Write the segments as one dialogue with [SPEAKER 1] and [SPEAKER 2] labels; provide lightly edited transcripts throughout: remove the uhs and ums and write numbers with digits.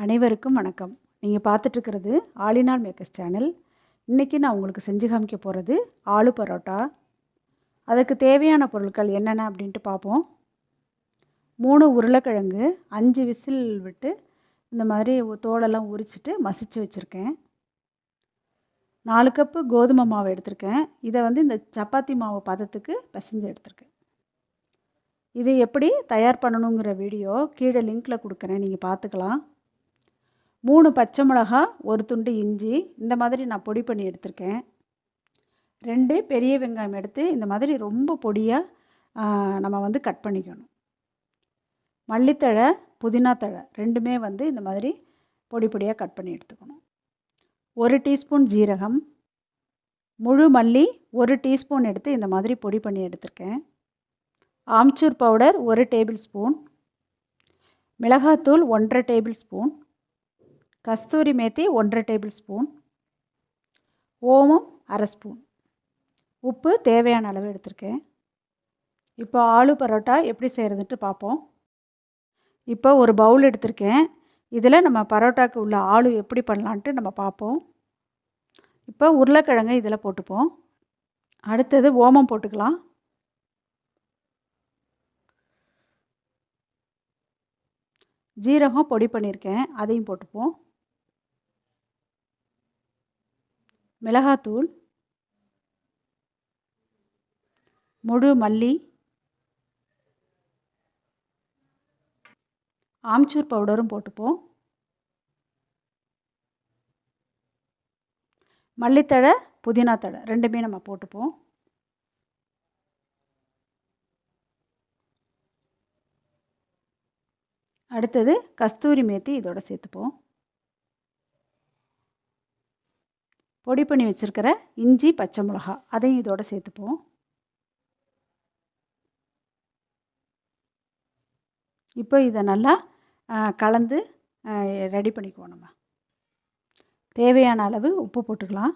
[SPEAKER 1] அனைவருக்கும் வணக்கம். நீங்கள் பார்த்துட்ருக்கிறது ஆலினால் மேக்கர்ஸ் சேனல். இன்றைக்கி நான் உங்களுக்கு செஞ்சு காமிக்க போகிறது ஆலு பரோட்டா. அதுக்கு தேவையான பொருட்கள் என்னென்ன அப்படின்ட்டு பார்ப்போம். 3 உருளைக்கிழங்கு 5 விசில் விட்டு இந்த மாதிரி தோலெல்லாம் உரிச்சிட்டு மசிச்சு வச்சுருக்கேன். 4 கப்பு கோதுமை மாவு எடுத்திருக்கேன். இதை இந்த சப்பாத்தி மாவு பதத்துக்கு பிசைஞ்சு எடுத்திருக்கேன். இது எப்படி தயார் பண்ணணுங்கிற வீடியோ கீழே லிங்க்கில் கொடுக்குறேன், நீங்கள் பார்த்துக்கலாம். 3 பச்சை மிளகா, 1 துண்டு இஞ்சி இந்த மாதிரி நான் பொடி பண்ணி எடுத்திருக்கேன். 2 பெரிய வெங்காயம் எடுத்து இந்த மாதிரி ரொம்ப பொடியாக நம்ம கட் பண்ணிக்கணும். மல்லித்தழை, புதினா தழை ரெண்டுமே இந்த மாதிரி பொடி பொடியாக கட் பண்ணி எடுத்துக்கணும். 1 டீஸ்பூன் ஜீரகம், முழு மல்லி 1 டீஸ்பூன் எடுத்து இந்த மாதிரி பொடி பண்ணி எடுத்திருக்கேன். ஆம்ச்சூர் பவுடர் 1 டேபிள் ஸ்பூன், மிளகாத்தூள் 1½ டேபிள் ஸ்பூன், கஸ்தூரி மேத்தி 1½ டேபிள் ஸ்பூன், ஓமம் 1/2 ஸ்பூன், உப்பு தேவையான அளவு எடுத்திருக்கேன். இப்போ ஆலு பரோட்டா எப்படி செய்கிறதுன்ட்டு பார்ப்போம். இப்போ ஒரு பவுல் எடுத்திருக்கேன். இதில் நம்ம பரோட்டாவுக்கு உள்ள ஆலு எப்படி பண்ணலான்ட்டு நம்ம பார்ப்போம். இப்போ உருளைக்கிழங்கு இதில் போட்டுப்போம். அடுத்தது ஓமம் போட்டுக்கலாம். ஜீரகம் பொடி பண்ணியிருக்கேன், அதையும் போட்டுப்போம். மிளகாத்தூள், முழு மல்லி, ஆம்ச்சூர் பவுடரும் போட்டுப்போம். மல்லித்தழை, புதினா தழை ரெண்டுமே நம்ம போட்டுப்போம். அடுத்தது கஸ்தூரி மேத்தி இதோட சேர்த்துப்போம். பொடி பண்ணி வச்சுருக்கிற இஞ்சி, பச்சை மிளகா அதையும் இதோட சேர்த்துப்போம். இப்போ இதை நல்லா கலந்து ரெடி பண்ணிக்குவோம். நம்ம தேவையான அளவு உப்பு போட்டுக்கலாம்.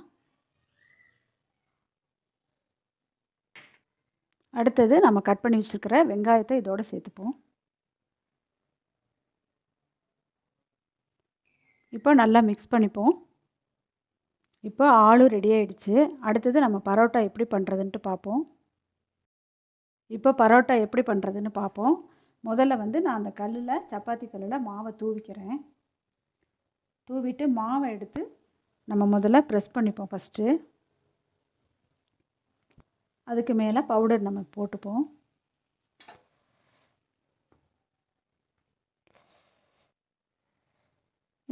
[SPEAKER 1] அடுத்தது நம்ம கட் பண்ணி வச்சுருக்கிற வெங்காயத்தை இதோட சேர்த்துப்போம். இப்போ நல்லா மிக்ஸ் பண்ணிப்போம். இப்போ ஆலு ரெடி ஆகிடுச்சு. அடுத்தது நம்ம பரோட்டா எப்படி பண்ணுறதுன்ட்டு பார்ப்போம். இப்போ பரோட்டா எப்படி பண்ணுறதுன்னு பார்ப்போம். முதல்ல நான் அந்த கல்லில், சப்பாத்தி கல்லில் மாவை தூவிக்கிறேன். தூவிட்டு மாவை எடுத்து நம்ம முதல்ல ப்ரெஸ் பண்ணிப்போம். ஃபஸ்ட்டு அதுக்கு மேலே பவுடர் நம்ம போட்டுப்போம்.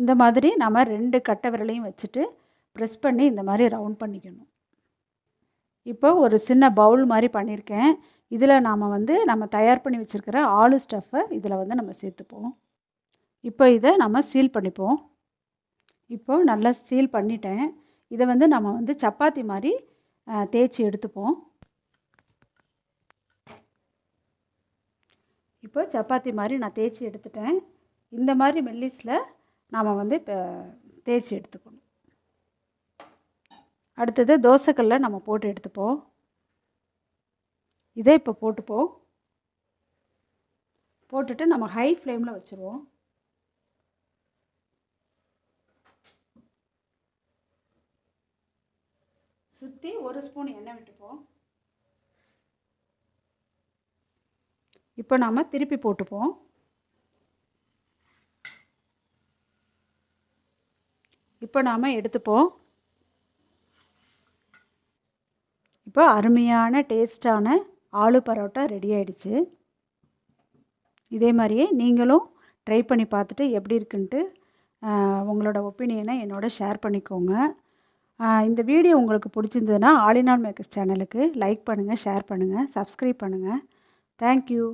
[SPEAKER 1] இந்த மாதிரி நம்ம 2 கட்டை விரலையும் வச்சுட்டு ப்ரெஸ் பண்ணி இந்த மாதிரி ரவுண்ட் பண்ணிக்கணும். இப்போ ஒரு சின்ன பவுல் மாதிரி பண்ணியிருக்கேன். இதில் நாம் நம்ம தயார் பண்ணி வச்சுருக்கிற ஆலு ஸ்டஃப்பை இதில் நம்ம சேர்த்துப்போம். இப்போ இதை நம்ம சீல் பண்ணிப்போம். இப்போ நல்லா சீல் பண்ணிட்டேன். இதை நம்ம சப்பாத்தி மாதிரி தேய்ச்சி எடுத்துப்போம். இப்போ சப்பாத்தி மாதிரி நான் தேய்ச்சி எடுத்துட்டேன். இந்த மாதிரி மெல்லிஸில் நாம் இப்போ தேய்ச்சி எடுத்துக்கணும். அடுத்தது தோசைக்கல்ல நம்ம போட்டு எடுத்துப்போம். இதை இப்போ போட்டுப்போம். போட்டுட்டு நம்ம ஹை ஃப்ளேமில் வச்சுருவோம். சுற்றி 1 ஸ்பூன் எண்ணெய் விட்டுப்போம். இப்போ நாம் திருப்பி போட்டுப்போம். இப்போ நாம் எடுத்துப்போம். இப்போ அருமையான டேஸ்டான ஆலு பரோட்டா ரெடி ஆகிடுச்சு. இதே மாதிரியே நீங்களும் ட்ரை பண்ணி பார்த்துட்டு எப்படி இருக்குன்ட்டு உங்களோட ஒப்பீனியனை என்னோட ஷேர் பண்ணிக்கோங்க. இந்த வீடியோ உங்களுக்கு பிடிச்சிருந்ததுன்னா ஆலினால் மேக்கர்ஸ் சேனலுக்கு லைக் பண்ணுங்கள், ஷேர் பண்ணுங்கள், சப்ஸ்கிரைப் பண்ணுங்கள். தேங்க்யூ.